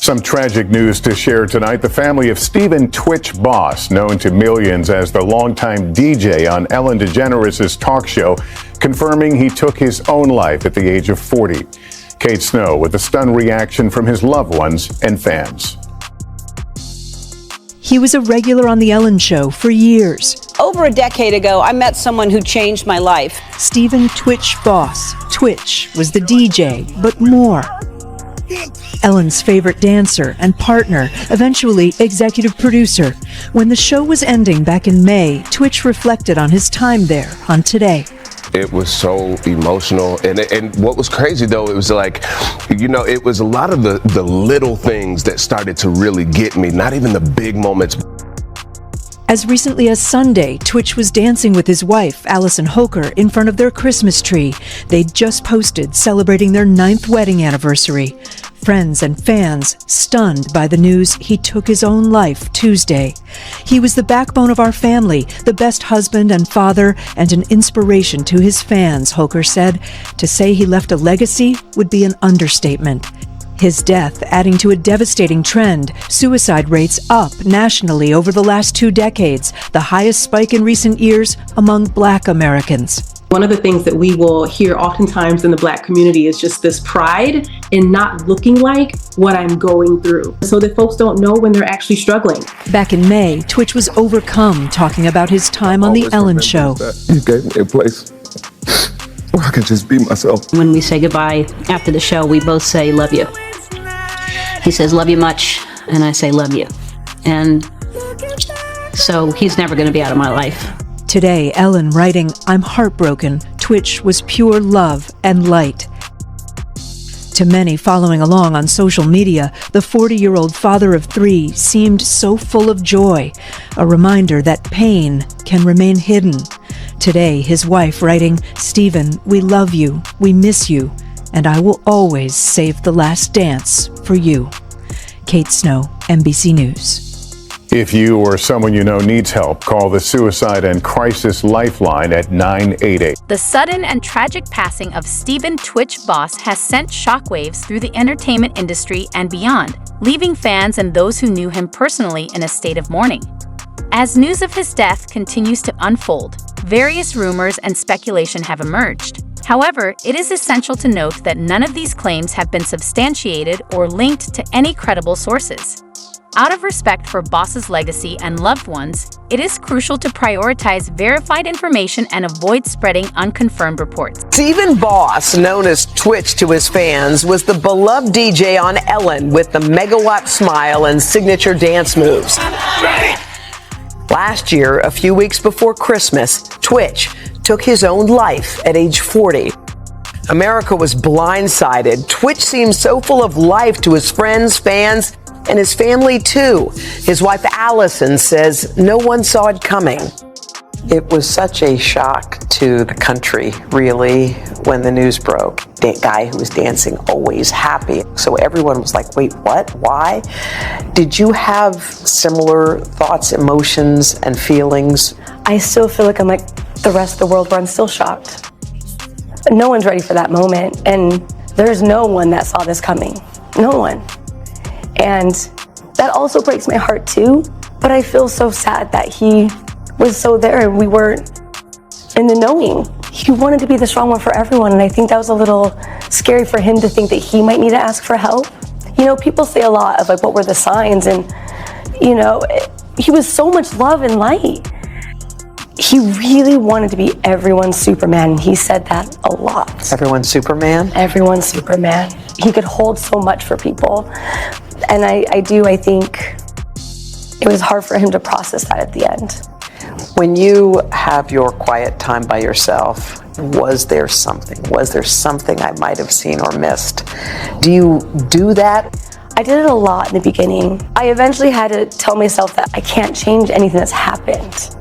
Some tragic news to share tonight. The family of Stephen "Twitch" Boss, known to millions as the longtime DJ on Ellen DeGeneres' talk show, confirming he took his own life at the age of 40. Kate Snow with a stunned reaction from his loved ones and fans. He was a regular on The Ellen Show for years. Over a decade ago, I met someone who changed my life. Stephen "Twitch" Boss. Twitch was the DJ, but more. Ellen's favorite dancer and partner, eventually executive producer. When the show was ending back in May, Twitch reflected on his time there on Today. It was so emotional, and what was crazy though, it was like, it was a lot of the little things that started to really get me, not even the big moments. As recently as Sunday, Twitch was dancing with his wife, Allison Hoker, in front of their Christmas tree. They'd just posted celebrating their 9th wedding anniversary. Friends and fans stunned by the news he took his own life Tuesday. He was the backbone of our family, the best husband and father, and an inspiration to his fans, Hoker said. To say he left a legacy would be an understatement. His death adding to a devastating trend, suicide rates up nationally over the last 2 decades, the highest spike in recent years among Black Americans. One of the things that we will hear oftentimes in the Black community is just this pride in not looking like what I'm going through, so that folks don't know when they're actually struggling. Back in May, Twitch was overcome talking about his time on The Ellen Show. You gave me a place where I can just be myself. When we say goodbye after the show, we both say, "Love you." He says, "Love you much," and I say, "Love you." And so he's never going to be out of my life. Today, Ellen writing, "I'm heartbroken. Twitch was pure love and light." To many following along on social media, the 40-year-old father of 3 seemed so full of joy, a reminder that pain can remain hidden. Today, his wife writing, "Stephen, we love you, we miss you, and I will always save the last dance for you." Kate Snow, NBC News. If you or someone you know needs help, call the Suicide and Crisis Lifeline at 988. The sudden and tragic passing of Stephen "Twitch" Boss has sent shockwaves through the entertainment industry and beyond, leaving fans and those who knew him personally in a state of mourning. As news of his death continues to unfold, various rumors and speculation have emerged. However, it is essential to note that none of these claims have been substantiated or linked to any credible sources. Out of respect for Boss's legacy and loved ones, it is crucial to prioritize verified information and avoid spreading unconfirmed reports. Stephen Boss, known as Twitch to his fans, was the beloved DJ on Ellen with the megawatt smile and signature dance moves. Last year, a few weeks before Christmas, Twitch took his own life at age 40. America was blindsided. Twitch seemed so full of life to his friends, fans, and his family too. His wife Allison says no one saw it coming. It was such a shock to the country, really, when the news broke. The guy who was dancing, always happy. So everyone was like, wait, what? Why? Did you have similar thoughts, emotions, and feelings? I still feel like I'm like the rest of the world where I'm still shocked. No one's ready for that moment. And there's no one that saw this coming. No one. And that also breaks my heart too. But I feel so sad that he was so there and we weren't in the knowing. He wanted to be the strong one for everyone, and I think that was a little scary for him to think that he might need to ask for help. People say a lot of like, what were the signs? And, he was so much love and light. He really wanted to be everyone's Superman. He said that a lot. Everyone's Superman? Everyone's Superman. He could hold so much for people. And I think it was hard for him to process that at the end. When you have your quiet time by yourself, was there something I might have seen or missed? Do you do that? I did it a lot in the beginning. I eventually had to tell myself that I can't change anything that's happened.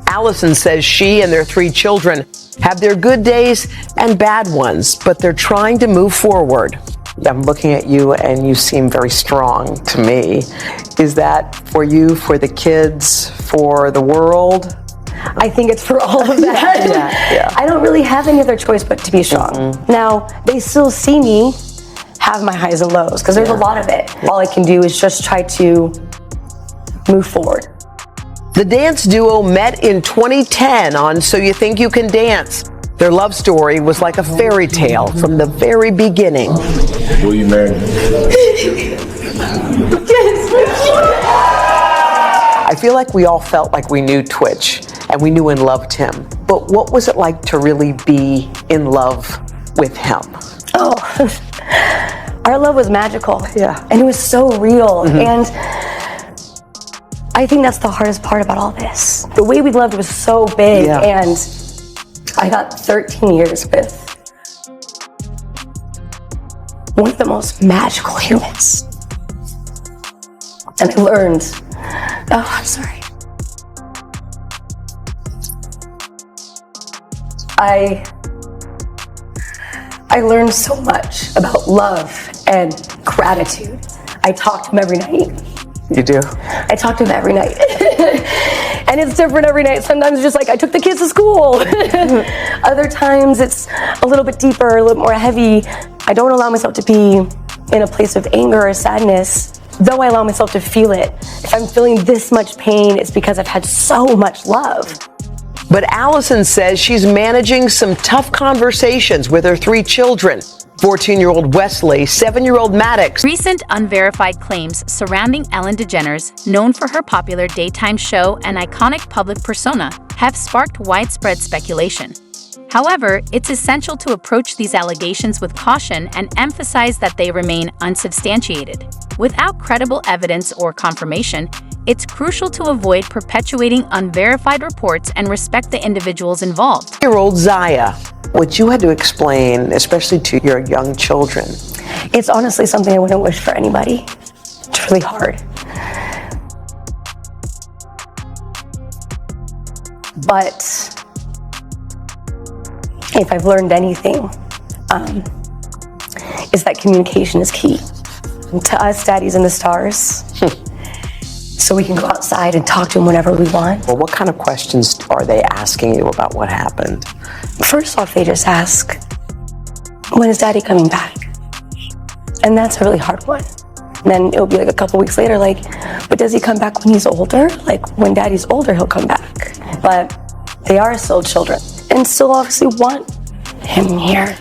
Allison says she and their 3 children have their good days and bad ones, but they're trying to move forward. I'm looking at you and you seem very strong to me. Is that for you, for the kids, for the world? I think it's for all of that. Yeah. I don't really have any other choice but to be strong. Now, they still see me have my highs and lows because there's a lot of it. All I can do is just try to move forward. The dance duo met in 2010 on So You Think You Can Dance. Their love story was like a fairy tale from the very beginning. Will you marry me? I feel like we all felt like we knew Twitch and we knew and loved him. But what was it like to really be in love with him? Oh, our love was magical. Yeah. And it was so real. And I think that's the hardest part about all this. The way we loved was so big, and I got 13 years with one of the most magical humans. And I learned, I'm sorry. I learned so much about love and gratitude. I talk to him every night. You do? I talk to him every night. And it's different every night. Sometimes it's just like, I took the kids to school. Other times it's a little bit deeper, a little more heavy. I don't allow myself to be in a place of anger or sadness, though I allow myself to feel it. If I'm feeling this much pain, it's because I've had so much love. But Allison says she's managing some tough conversations with her 3 children. 14-year-old Wesley, 7-year-old Maddox. Recent unverified claims surrounding Ellen DeGeneres, known for her popular daytime show and iconic public persona, have sparked widespread speculation. However, it's essential to approach these allegations with caution and emphasize that they remain unsubstantiated. Without credible evidence or confirmation, it's crucial to avoid perpetuating unverified reports and respect the individuals involved. 8-year-old Zaya, what you had to explain, especially to your young children. It's honestly something I wouldn't wish for anybody. It's really hard. But if I've learned anything, is that communication is key. And to us, Daddy's in the stars. So we can go outside and talk to him whenever we want. Well, what kind of questions are they asking you about what happened? First off, they just ask, when is Daddy coming back? And that's a really hard one. And then it'll be like a couple weeks later, like, but does he come back when he's older? Like, when Daddy's older, he'll come back. But they are still children and still obviously want him here.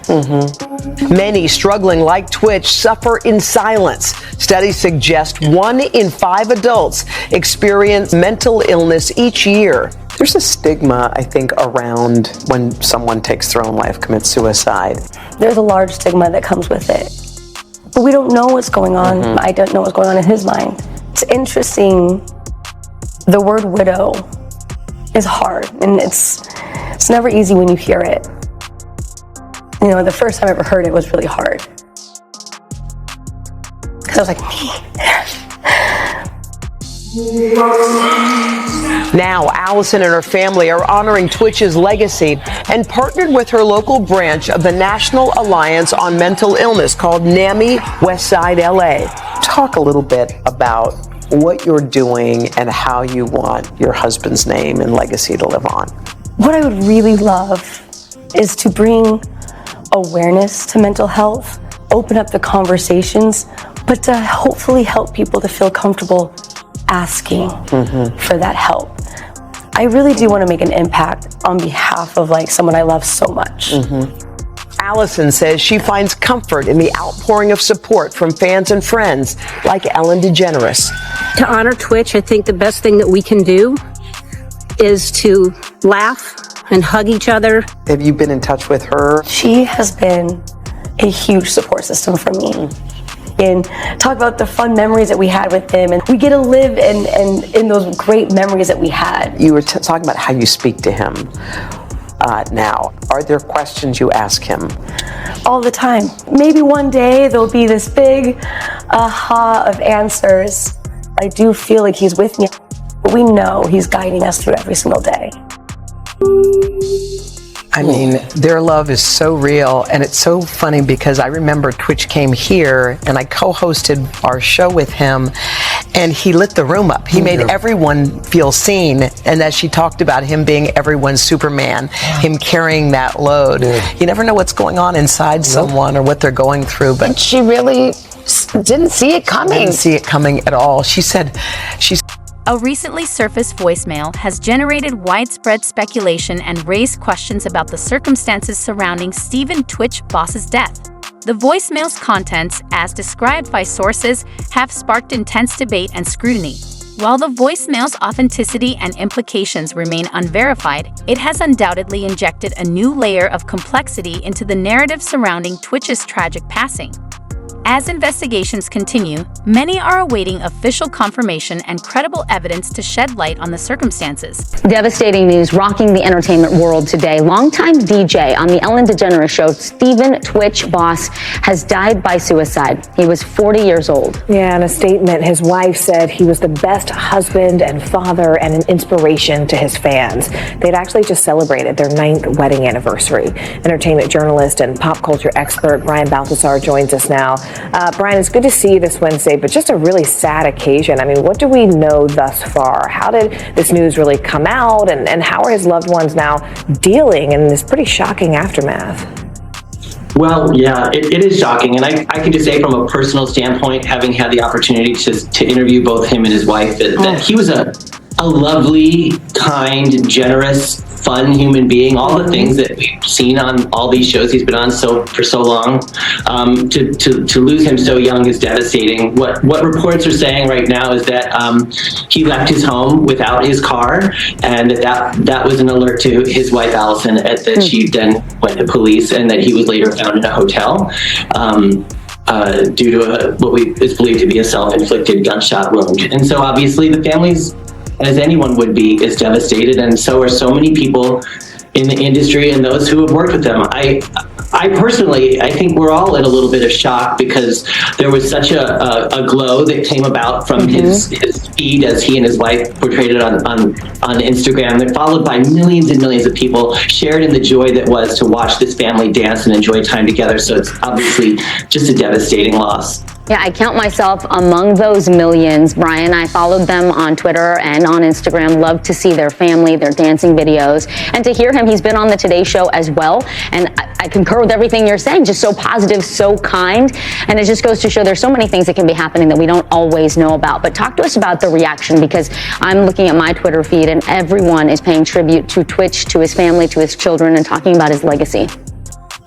Many struggling like Twitch suffer in silence. Studies suggest 1 in 5 adults experience mental illness each year. There's a stigma, I think, around when someone takes their own life, commits suicide. There's a large stigma that comes with it. But we don't know what's going on. I don't know what's going on in his mind. It's interesting. The word widow is hard, and it's never easy when you hear it. You know, the first time I ever heard it was really hard. Because I was like, Now, Allison and her family are honoring Twitch's legacy and partnered with her local branch of the National Alliance on Mental Illness called NAMI Westside LA. Talk a little bit about what you're doing and how you want your husband's name and legacy to live on. what I would really love is to bring awareness to mental health, open up the conversations, but to hopefully help people to feel comfortable asking for that help. I really do want to make an impact on behalf of someone I love so much. Allison says she finds comfort in the outpouring of support from fans and friends like Ellen DeGeneres. To honor Twitch, I think the best thing that we can do is to laugh and hug each other. Have you been in touch with her? She has been a huge support system for me. And talk about the fun memories that we had with him, and we get to live in those great memories that we had. You were talking about how you speak to him now. Are there questions you ask him? All the time. Maybe one day there'll be this big aha of answers. I do feel like he's with me, but we know he's guiding us through every single day. I mean, their love is so real, and it's so funny because I remember Twitch came here and I co-hosted our show with him, And he lit the room up. He made everyone feel seen. And as she talked about him being everyone's Superman, him carrying that load, you never know what's going on inside someone or what they're going through. But and she really didn't see it coming. Didn't see it coming at all. She said, A recently surfaced voicemail has generated widespread speculation and raised questions about the circumstances surrounding Stephen Twitch Boss's death. The voicemail's contents, as described by sources, have sparked intense debate and scrutiny. While the voicemail's authenticity and implications remain unverified, it has undoubtedly injected a new layer of complexity into the narrative surrounding Twitch's tragic passing. As investigations continue, many are awaiting official confirmation and credible evidence to shed light on the circumstances. Devastating news rocking the entertainment world today. Longtime DJ on the Ellen DeGeneres show, Stephen Twitch Boss, has died by suicide. He was 40 years old. Yeah, in a statement, his wife said he was the best husband and father and an inspiration to his fans. They'd actually just celebrated their 9th wedding anniversary. Entertainment journalist and pop culture expert Brian Balthazar joins us now. Brian, it's good to see you this Wednesday, but just a really sad occasion. I mean, what do we know thus far? How did this news really come out, and how are his loved ones now dealing in this pretty shocking aftermath? Well, yeah, it is shocking. And I can just say from a personal standpoint, having had the opportunity to interview both him and his wife, that he was a lovely, kind, generous, fun human being. All the things that we've seen on all these shows he's been on for so long. To lose him so young is devastating. What reports are saying right now is that he left his home without his car, and that was an alert to his wife Allison, that she then went to police, and that he was later found in a hotel. Due to what is believed to be a self-inflicted gunshot wound. And so obviously the family's, as anyone would be, is devastated, and so are so many people in the industry and those who have worked with them. I personally, I think we're all in a little bit of shock, because there was such a glow that came about from his feed as he and his wife portrayed it on Instagram. They're followed by millions and millions of people, shared in the joy that was to watch this family dance and enjoy time together. So it's obviously just a devastating loss. Yeah, I count myself among those millions, Brian. I followed them on Twitter and on Instagram. Love to see their family, their dancing videos. And to hear him, he's been on the Today Show as well. And I concur with everything you're saying. Just so positive, so kind. And it just goes to show there's so many things that can be happening that we don't always know about. But talk to us about the reaction, because I'm looking at my Twitter feed and everyone is paying tribute to Twitch, to his family, to his children, and talking about his legacy.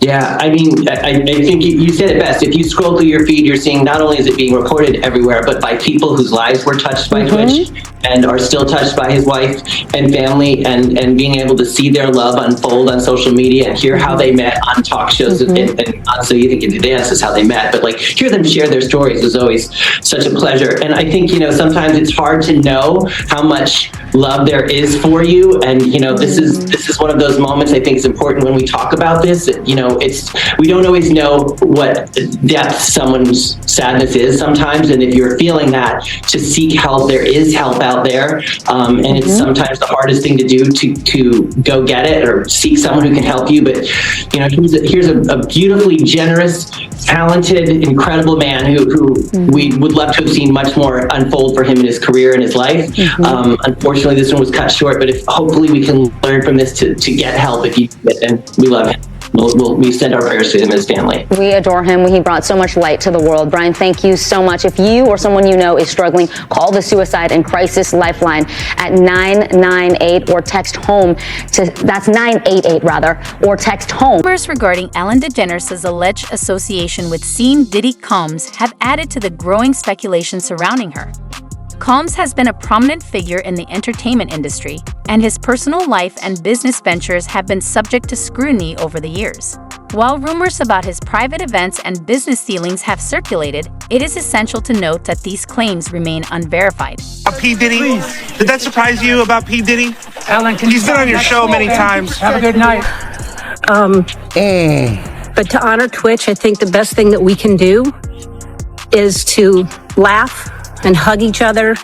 Yeah, I mean, I think you said it best. If you scroll through your feed, you're seeing not only is it being reported everywhere, but by people whose lives were touched by Twitch and are still touched by his wife and family, and being able to see their love unfold on social media and hear how they met on talk shows. And So You Think You Can Dance is how they met, but like hear them share their stories is always such a pleasure. And I think, sometimes it's hard to know how much love there is for you. And, this is one of those moments I think is important when we talk about this. We don't always know what depth someone's sadness is sometimes, and if you're feeling that, to seek help. There is help out there, and it's sometimes the hardest thing to do to go get it or seek someone who can help you. But here's a beautifully generous, talented, incredible man who we would love to have seen much more unfold for him in his career and his life. Unfortunately, this one was cut short, but hopefully we can learn from this to get help if you get it, and we love him. We send our prayers to him and his family. We adore him. He brought so much light to the world. Brian, thank you so much. If you or someone you know is struggling, call the Suicide and Crisis Lifeline at 998 or text HOME that's 988 rather, or text HOME. Rumors regarding Ellen DeGeneres' alleged association with scene Diddy Combs have added to the growing speculation surrounding her. Combs has been a prominent figure in the entertainment industry, and his personal life and business ventures have been subject to scrutiny over the years. While rumors about his private events and business dealings have circulated, it is essential to note that these claims remain unverified. P. Diddy, did that surprise you about P. Diddy? Ellen, he's been on your show many times. Have a good night. But to honor Twitch, I think the best thing that we can do is to laugh and hug each other,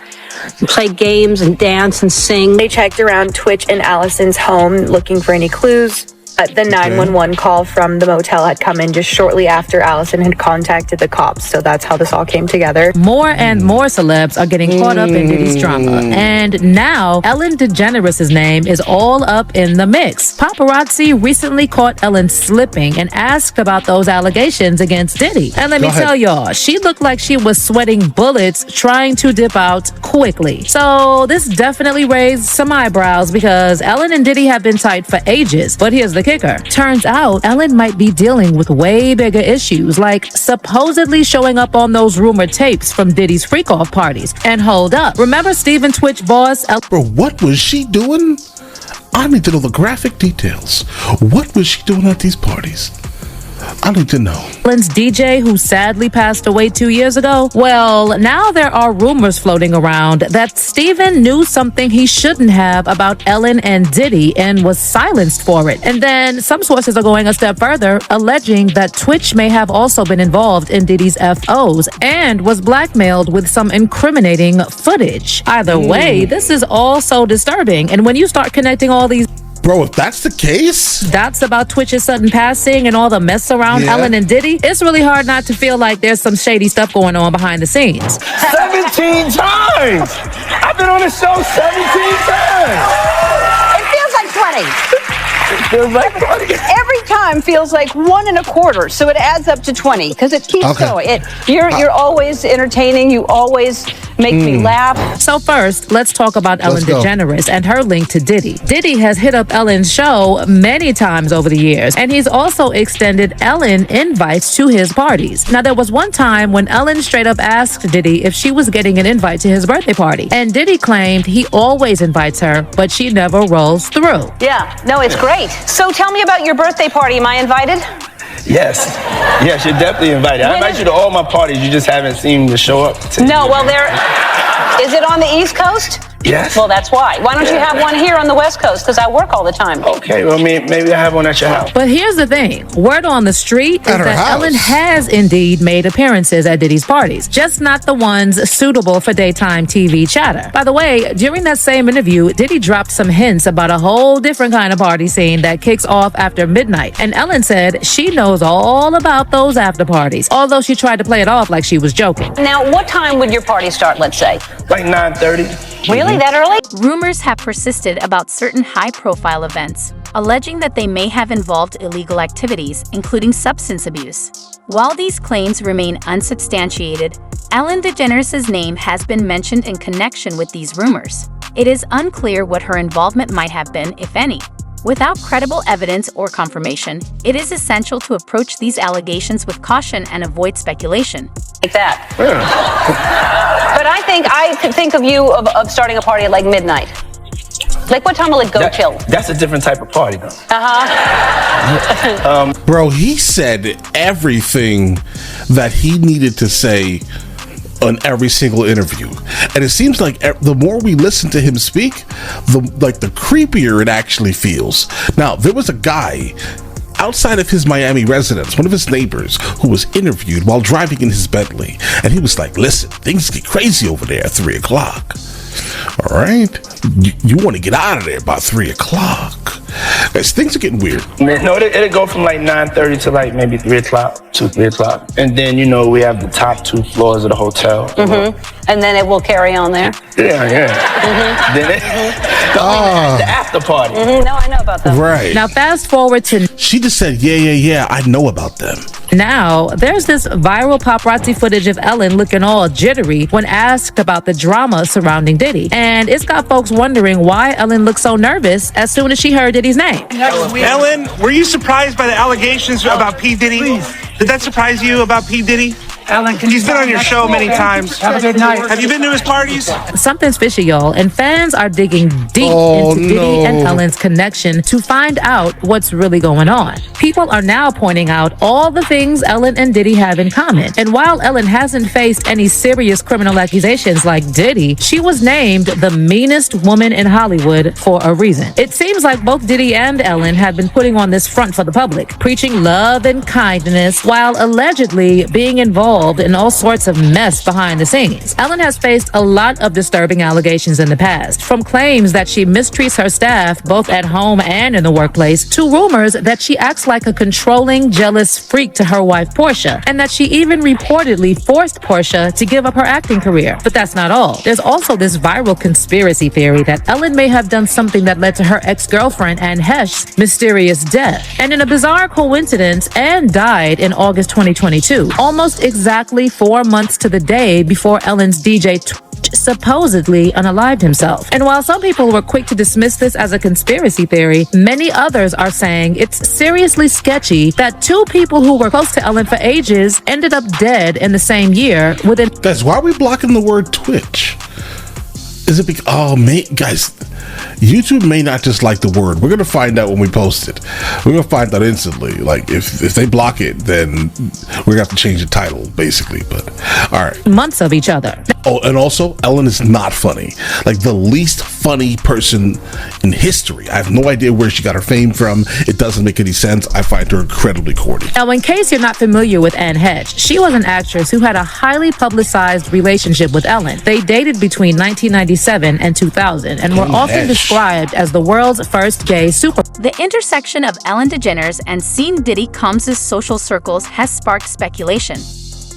and play games and dance and sing. They checked around Twitch and Allison's home looking for any clues. The 911 call from the motel had come in just shortly after Allison had contacted the cops. So that's how this all came together. More and more celebs are getting caught up in Diddy's drama. And now Ellen DeGeneres' name is all up in the mix. Paparazzi recently caught Ellen slipping and asked about those allegations against Diddy. And let me tell y'all, she looked like she was sweating bullets trying to dip out quickly. So this definitely raised some eyebrows because Ellen and Diddy have been tight for ages. But here's the kicker. Turns out Ellen might be dealing with way bigger issues, like supposedly showing up on those rumored tapes from Diddy's freak-off parties. And hold up, remember Stephen Twitch boss? Bro, what was she doing? I need to know the graphic details. What was she doing at these parties? I need to know. Ellen's DJ, who sadly passed away 2 years ago? Well, now there are rumors floating around that Steven knew something he shouldn't have about Ellen and Diddy and was silenced for it. And then some sources are going a step further, alleging that Twitch may have also been involved in Diddy's FOs and was blackmailed with some incriminating footage. Either way, this is all so disturbing. And when you start connecting all these... Bro, if that's the case, that's about Twitch's sudden passing and all the mess around Ellen and Diddy. It's really hard not to feel like there's some shady stuff going on behind the scenes. 17 times! I've been on the show 17 times! It feels like 20. It feels like 20. Every time feels like 1 1/4, so it adds up to 20 because it keeps going. You're always entertaining. You always make me laugh. So first, let's talk about Ellen DeGeneres and her link to Diddy. Diddy has hit up Ellen's show many times over the years, and he's also extended Ellen invites to his parties. Now, there was one time when Ellen straight up asked Diddy if she was getting an invite to his birthday party, and Diddy claimed he always invites her, but she never rolls through. Yeah, no, it's great. So tell me about your birthday party. Am I invited? Yes, you're definitely invited. I invite you to all my parties. You just haven't seemed to show up. No, well, is it on the East Coast? Yes. Well, that's why. Why don't you have one here on the West Coast? Because I work all the time. Okay, well, maybe I have one at your house. But here's the thing. Word on the street is that Ellen has indeed made appearances at Diddy's parties, just not the ones suitable for daytime TV chatter. By the way, during that same interview, Diddy dropped some hints about a whole different kind of party scene that kicks off after midnight. And Ellen said she knows all about those after parties, although she tried to play it off like she was joking. Now, what time would your party start, let's say? Like 9:30. Really? That early? Rumors have persisted about certain high-profile events, alleging that they may have involved illegal activities, including substance abuse. While these claims remain unsubstantiated, Ellen DeGeneres' name has been mentioned in connection with these rumors. It is unclear what her involvement might have been, if any. Without credible evidence or confirmation, it is essential to approach these allegations with caution and avoid speculation. Like that. But I could think of you of starting a party at like midnight. Like what time will it go till? That's a different type of party, though. Bro, he said everything that he needed to say on every single interview, and it seems like the more we listen to him speak, the creepier it actually feels. Now, there was a guy outside of his Miami residence, one of his neighbors, who was interviewed while driving in his Bentley, and he was like, "Listen, things get crazy over there at 3 o'clock. All right, you want to get out of there by 3 o'clock. As things are getting weird." No, it'll go from like 9:30 to like maybe 3 o'clock, 3 o'clock. And then, we have the top 2 floors of the hotel. And then it will carry on there? Yeah. Then the after party. No, I know about that. Right. Now, fast forward to... She just said, yeah, I know about them. Now, there's this viral paparazzi footage of Ellen looking all jittery when asked about the drama surrounding Diddy. And it's got folks wondering why Ellen looked so nervous as soon as she heard Diddy's name. Ellen, were you surprised by the allegations about P. Diddy? Did that surprise you about P. Diddy? Ellen, he's been on your show many times. Have a good night. Have you been to his parties? Something's fishy, y'all, and fans are digging deep into Diddy and Ellen's connection to find out what's really going on. People are now pointing out all the things things Ellen and Diddy have in common. And while Ellen hasn't faced any serious criminal accusations like Diddy, she was named the meanest woman in Hollywood for a reason. It seems like both Diddy and Ellen have been putting on this front for the public, preaching love and kindness while allegedly being involved in all sorts of mess behind the scenes. Ellen has faced a lot of disturbing allegations in the past, from claims that she mistreats her staff both at home and in the workplace, to rumors that she acts like a controlling, jealous freak to her wife Portia, and that she even reportedly forced Portia to give up her acting career. But that's not all. There's also this viral conspiracy theory that Ellen may have done something that led to her ex-girlfriend Anne Heche's mysterious death. And in a bizarre coincidence, Anne died in August 2022, almost exactly 4 months to the day before Ellen's DJ supposedly unalived himself. And while some people were quick to dismiss this as a conspiracy theory, many others are saying it's seriously sketchy that two people who were close to Ellen for ages ended up dead in the same year within... Guys, why are we blocking the word Twitch? Is it because, guys, YouTube may not just like the word. We're going to find out when we post it. We're going to find out instantly. Like, if they block it, then we're going to have to change the title, basically. But, all right. Months of each other. Oh, and also, Ellen is not funny. Like, the least funny person in history. I have no idea where she got her fame from. It doesn't make any sense. I find her incredibly corny. Now, in case you're not familiar with Anne Heche, she was an actress who had a highly publicized relationship with Ellen. They dated between 1997 and 2000 and were often described as the world's first gay super. The intersection of Ellen DeGeneres and Sean Diddy Combs' social circles has sparked speculation.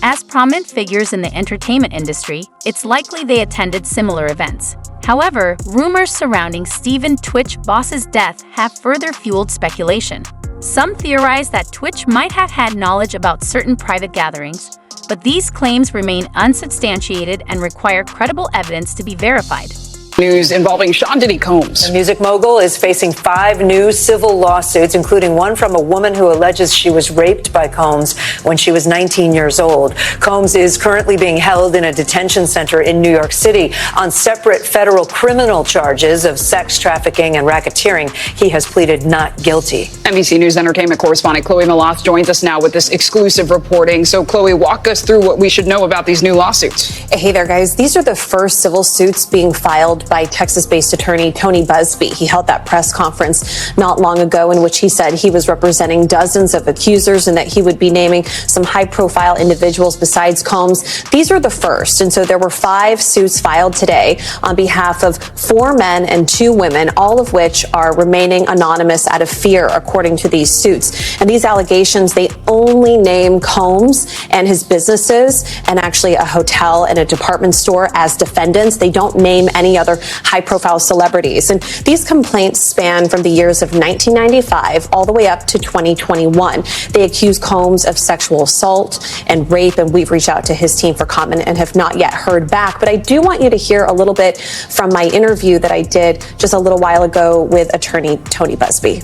As prominent figures in the entertainment industry, it's likely they attended similar events. However, rumors surrounding Stephen "Twitch" Boss's death have further fueled speculation. Some theorize that Twitch might have had knowledge about certain private gatherings, but these claims remain unsubstantiated and require credible evidence to be verified. News involving Sean Diddy Combs. The music mogul is facing 5 new civil lawsuits, including one from a woman who alleges she was raped by Combs when she was 19 years old. Combs is currently being held in a detention center in New York City on separate federal criminal charges of sex trafficking and racketeering. He has pleaded not guilty. NBC News entertainment correspondent Chloe Maloth joins us now with this exclusive reporting. So, Chloe, walk us through what we should know about these new lawsuits. Hey there, guys. These are the first civil suits being filed by Texas-based attorney Tony Buzbee. He held that press conference not long ago in which he said he was representing dozens of accusers and that he would be naming some high-profile individuals besides Combs. These are the first, and so there were 5 suits filed today on behalf of 4 men and 2 women, all of which are remaining anonymous out of fear, according to these suits. And these allegations, they only name Combs and his businesses and actually a hotel and a department store as defendants. They don't name any other high-profile celebrities. And these complaints span from the years of 1995 all the way up to 2021. They accuse Combs of sexual assault and rape, and we've reached out to his team for comment and have not yet heard back. But I do want you to hear a little bit from my interview that I did just a little while ago with attorney Tony Buzbee.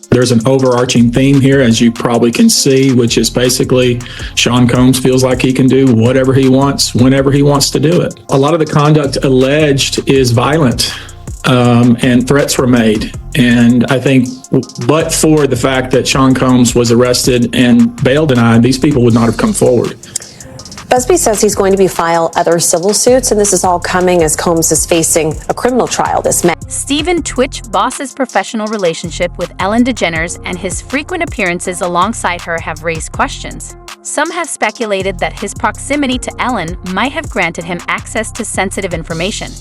There's an overarching theme here, as you probably can see, which is basically Sean Combs feels like he can do whatever he wants, whenever he wants to do it. A lot of the conduct alleged is violent, and threats were made. And I think, but for the fact that Sean Combs was arrested and bail denied, these people would not have come forward. Buzbee says he's going to file other civil suits, and this is all coming as Combs is facing a criminal trial this May. Stephen "Twitch" Boss's professional relationship with Ellen DeGeneres and his frequent appearances alongside her have raised questions. Some have speculated that his proximity to Ellen might have granted him access to sensitive information.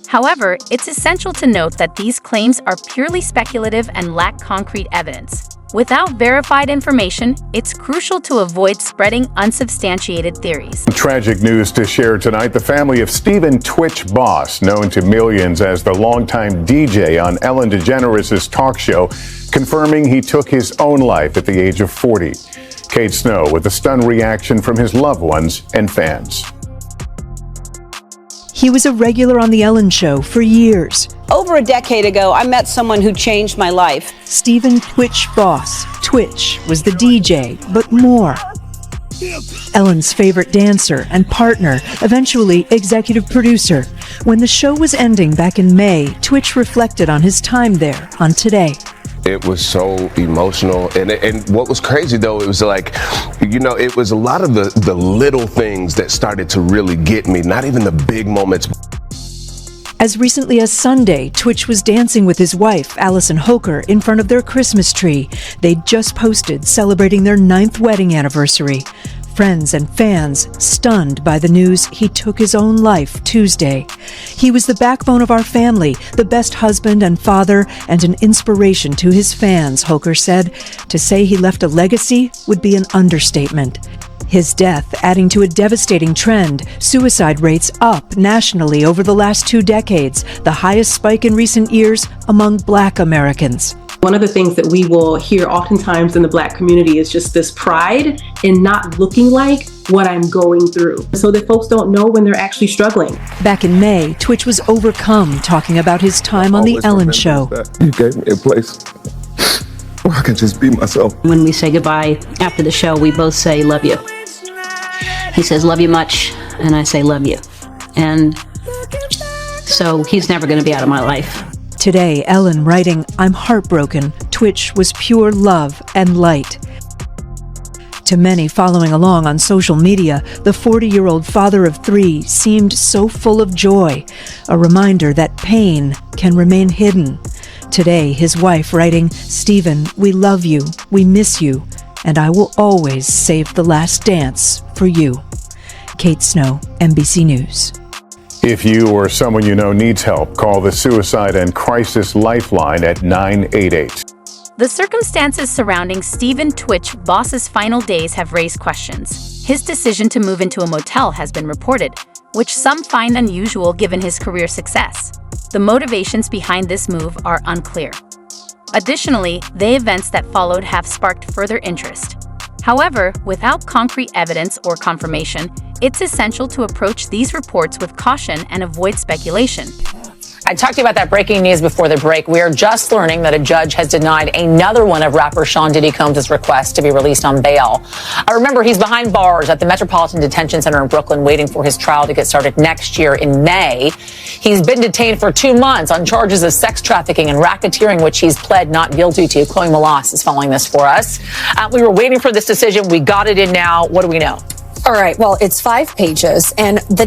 However, it's essential to note that these claims are purely speculative and lack concrete evidence. Without verified information, it's crucial to avoid spreading unsubstantiated theories. Tragic news to share tonight. The family of Stephen "Twitch" Boss, known to millions as the longtime DJ on Ellen DeGeneres' talk show, confirming he took his own life at the age of 40. Kate Snow with a stunned reaction from his loved ones and fans. He was a regular on The Ellen Show for years. Over a decade ago, I met someone who changed my life. Stephen "Twitch" Boss. Twitch was the DJ, but more. Ellen's favorite dancer and partner, eventually executive producer. When the show was ending back in May, Twitch reflected on his time there on Today. It was so emotional. And what was crazy, though, it was like, you know, it was a lot of the little things that started to really get me, not even the big moments. As recently as Sunday, Twitch was dancing with his wife, Allison Hoker, in front of their Christmas tree. They'd just posted celebrating their 9th wedding anniversary. Friends and fans stunned by the news he took his own life Tuesday. He was the backbone of our family, the best husband and father, and an inspiration to his fans, Hoker said. To say he left a legacy would be an understatement. His death adding to a devastating trend, suicide rates up nationally over the last 2 decades, the highest spike in recent years among Black Americans. One of the things that we will hear oftentimes in the Black community is just this pride in not looking like what I'm going through, so that folks don't know when they're actually struggling. Back in May, Twitch was overcome talking about his time on The Ellen Show. You gave me a place where I can just be myself. When we say goodbye after the show, we both say, love you. He says, love you much, and I say, love you. And so he's never going to be out of my life. Today, Ellen writing, I'm heartbroken. Twitch was pure love and light. To many following along on social media, the 40-year-old father of 3 seemed so full of joy, a reminder that pain can remain hidden. Today, his wife writing, Stephen, we love you, we miss you, and I will always save the last dance for you. Kate Snow, NBC News. If you or someone you know needs help, call the Suicide and Crisis Lifeline at 988. The circumstances surrounding Stephen Twitch Boss's final days have raised questions. His decision to move into a motel has been reported, which some find unusual given his career success. The motivations behind this move are unclear. Additionally, the events that followed have sparked further interest. However, without concrete evidence or confirmation, it's essential to approach these reports with caution and avoid speculation. I talked to you about that breaking news before the break. We are just learning that a judge has denied another one of rapper Sean Diddy Combs' requests to be released on bail. I remember he's behind bars at the Metropolitan Detention Center in Brooklyn waiting for his trial to get started next year in May. He's been detained for 2 months on charges of sex trafficking and racketeering, which he's pled not guilty to. Chloe Malas is following this for us. We were waiting for this decision. We got it in now. What do we know? All right. Well, it's 5 pages, and the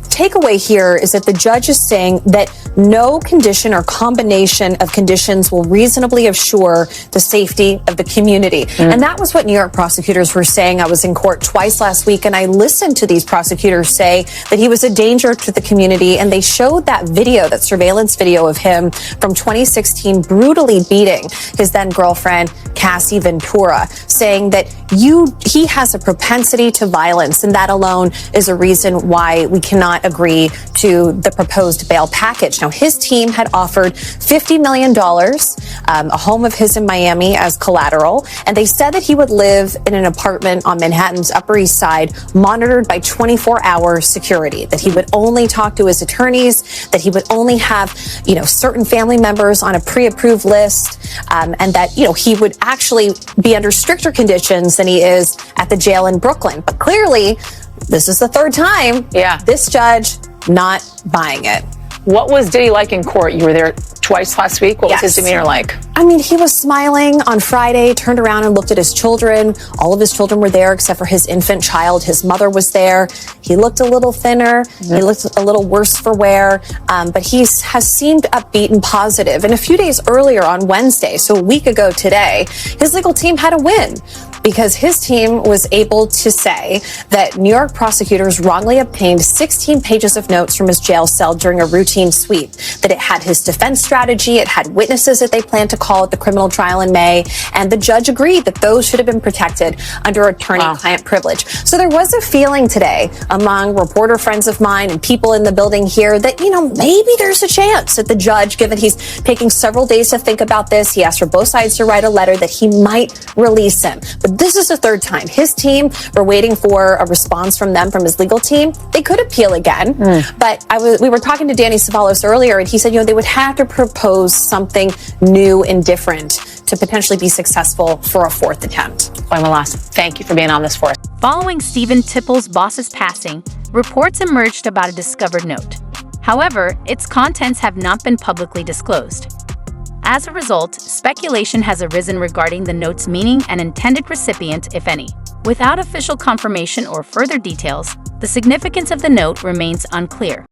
takeaway here is that the judge is saying that no condition or combination of conditions will reasonably assure the safety of the community. And that was what New York prosecutors were saying. I was in court twice last week, and I listened to these prosecutors say that he was a danger to the community, and they showed that video, that surveillance video of him from 2016 brutally beating his then girlfriend, Cassie Ventura, saying that he has a propensity to violence, and that alone is a reason why we cannot agree to the proposed bail package. Now, his team had offered $50 million, a home of his in Miami as collateral, and they said that he would live in an apartment on Manhattan's Upper East Side, monitored by 24-hour security, that he would only talk to his attorneys, that he would only have, certain family members on a pre-approved list, and that, he would actually be under stricter conditions than he is at the jail in Brooklyn. But clearly, this is the 3rd time. Yeah. This judge not buying it. What was Diddy like in court? You were there twice last week. What was his demeanor like? I mean, he was smiling on Friday, turned around and looked at his children. All of his children were there except for his infant child. His mother was there. He looked a little thinner. He looked a little worse for wear. But he has seemed upbeat and positive. And a few days earlier on Wednesday, so a week ago today, his legal team had a win, because his team was able to say that New York prosecutors wrongly obtained 16 pages of notes from his jail cell during a routine sweep, that it had his defense strategy, it had witnesses that they planned to call at the criminal trial in May, and the judge agreed that those should have been protected under attorney-client privilege. So there was a feeling today among reporter friends of mine and people in the building here that, maybe there's a chance that the judge, given he's taking several days to think about this, he asked for both sides to write a letter, that he might release him. But this is the 3rd time. His team were waiting for a response from them, from his legal team. They could appeal again. But we were talking to Danny Savalos earlier, and he said, they would have to propose something new and different to potentially be successful for a 4th attempt. Thank you for being on this for us. Following Stephen Tipple's boss's passing, reports emerged about a discovered note. However, its contents have not been publicly disclosed. As a result, speculation has arisen regarding the note's meaning and intended recipient, if any. Without official confirmation or further details, the significance of the note remains unclear.